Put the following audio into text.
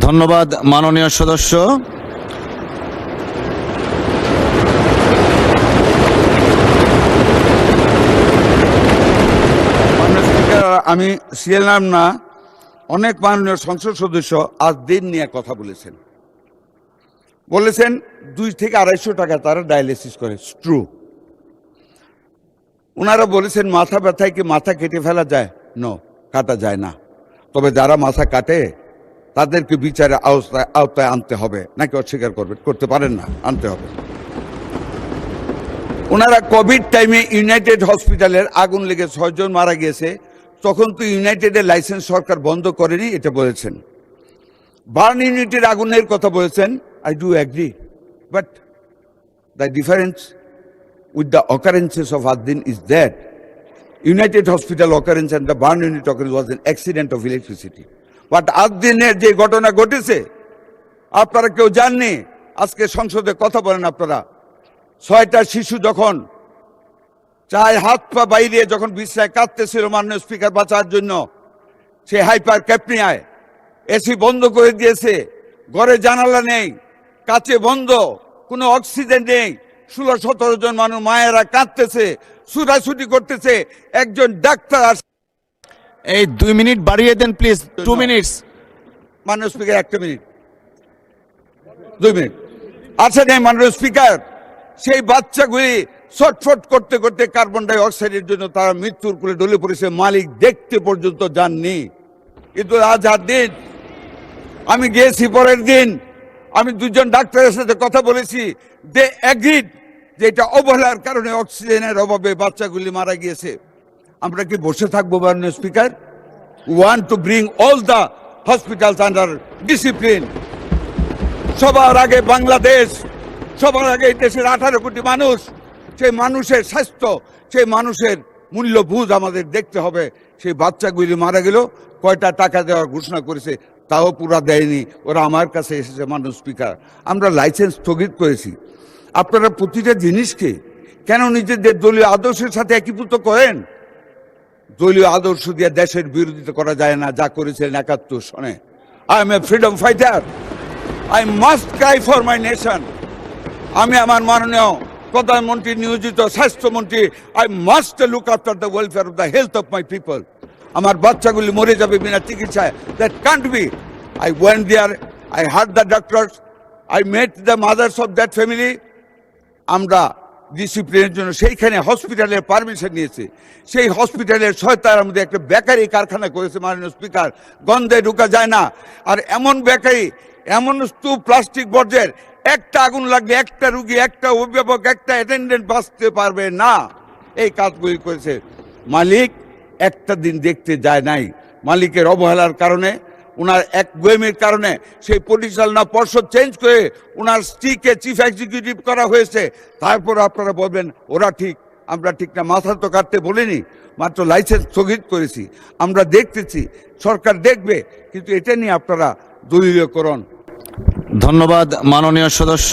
ধন্যবাদ মাননীয় সদস্য। আমি সিএলএম না, অনেক মাননীয় সংসদ সদস্য আজ দিন নিয়ে কথা বলেছেন 2 থেকে 250 টাকা তারা ডায়ালিসিস করে। ট্রু। ওনারা বলেছেন মাথা ব্যথায় কি মাথা কেটে ফেলা যায়? নো, কাটা যায় না। তবে যারা মাথা কাটে তাদেরকে বিচারের আওতায় আনতে হবে, নাকি অস্বীকার করতে পারেন না, আনতে হবে। ওনারা কোভিড টাইমে ইউনাইটেড হসপিটালের আগুন লেগে 6 জন মারা গিয়েছে, তখন তো ইউনাইটেডের লাইসেন্স সরকার বন্ধ করেনি, এটা বলেছেন। বার্ন ইউনিটের আগুনের কথা বলেছেন, I do agree, but the difference with the occurrences of আদিন is that United hospital occurrence and the burn unit occurrence was an accident of electricity. But আদিনের যে ঘটনা ঘটেছে আপনারা কেউ জাননি। আজকে সংসদে কথা বলেন আপনারা, 6টা শিশু যখন হাত পা বাইরে যখন বিছায় কাঁদতেছিল মাননীয় স্পিকার বাঁচার জন্য, সে হাইপার ক্যাপনিয়ায় এসি বন্ধ করে দিয়েছে, ঘরে জানালা নেই, কাঁচে বন্ধ, কোনো অক্সিজেন নেই, 16-17 জন মানুষ মায়েরা কাঁদতেছে, ছুটাছুটি করতেছে। একজন ডাক্তার এই 2 মিনিট বাড়িয়ে দেন প্লিজ, 2 মিনিটস। মাননীয় স্পিকার 1 মিনিট, 2 মিনিট আছে নেই মাননীয় স্পিকার। সেই বাচ্চাগুলি ছটফট করতে করতে কার্বন ডাই অক্সাইডের জন্য তারা মৃত্যুর কোলে ঢলে পড়েছে, মালিক দেখতে পর্যন্ত যাননি। কিন্তু আজ দিন আমি গিয়েছি, পরের দিন আমি 2 জন ডাক্তারের সাথে কথা বলেছি, দে এগ্রিড যে এটা অবহেলার কারণে অক্সিজেনের অভাবে বাচ্চাগুলি মারা গিয়েছে। আমরা কি বসে থাকবো মাননীয় speaker? Want to bring all the hospitals under discipline. সবার আগে বাংলাদেশ, সবার আগে এই দেশের 18 কোটি মানুষ, সেই মানুষের স্বাস্থ্য, সেই মানুষের মূল্যবোধ আমাদের দেখতে হবে। সেই বাচ্চাগুলি মারা গেল, কয়টা টাকা দেওয়ার ঘোষণা করেছে তাও পুরা দেয়নি, ওরা আমার কাছে এসেছে। মাননীয় স্পিকার, আমরা লাইসেন্স স্থগিত করেছি। আপনারা প্রতিটা জিনিসকে কেন নিজেদের দলীয় আদর্শের সাথে একীভূত করেন? দলীয় আদর্শ দিয়ে দেশের বিরোধিতা করা যায় না, যা করেছিলেন 71 সনে। I am a freedom fighter, I must cry for my nation. আমি আমার মাননীয় প্রধানমন্ত্রী নিয়োজিত স্বাস্থ্যমন্ত্রী, I must look after the welfare of the health of my people. আমার বাচ্চাগুলি মরে যাবে বিনা চিকিৎসায়, that can't be. I went there, I heard the doctors, I met the mothers of that family. আমরা ডিসিপ্লিনের জন্য সেইখানে হসপিটালের পারমিশন নিয়েছে। সেই হসপিটালের 6টার মধ্যে একটা বেকারি কারখানা করেছে মাননীয় স্পিকার, গন্ধে ঢোকা যায় না। আর এমন বেকারি, এমন স্তূপ প্লাস্টিক বর্জ্যের, একটা আগুন লাগলে একটা রুগী, একটা অভিভাবক, একটা অ্যাটেন্ডেন্ট বাঁচতে পারবে না। এই কাজগুলি করেছে। মালিক একটা দিন দেখতে যায় নাই। মালিকের অবহেলার কারণে, ওনার একগুয়েমির কারণে সেই পরিচালনা পর্ষদ চেঞ্জ করে ওনার স্ত্রীকে চিফ এক্সিকিউটিভ করা হয়েছে। তারপর আপনারা বলবেন ওরা ঠিক, আমরা ঠিক না। মাথা তো কাটতে বলিনি, মাত্র লাইসেন্স স্থগিত করেছি। আমরা দেখতেছি, সরকার দেখবে, কিন্তু এটা নিয়ে আপনারা দলীয়করণ। ধন্যবাদ মাননীয় সদস্য।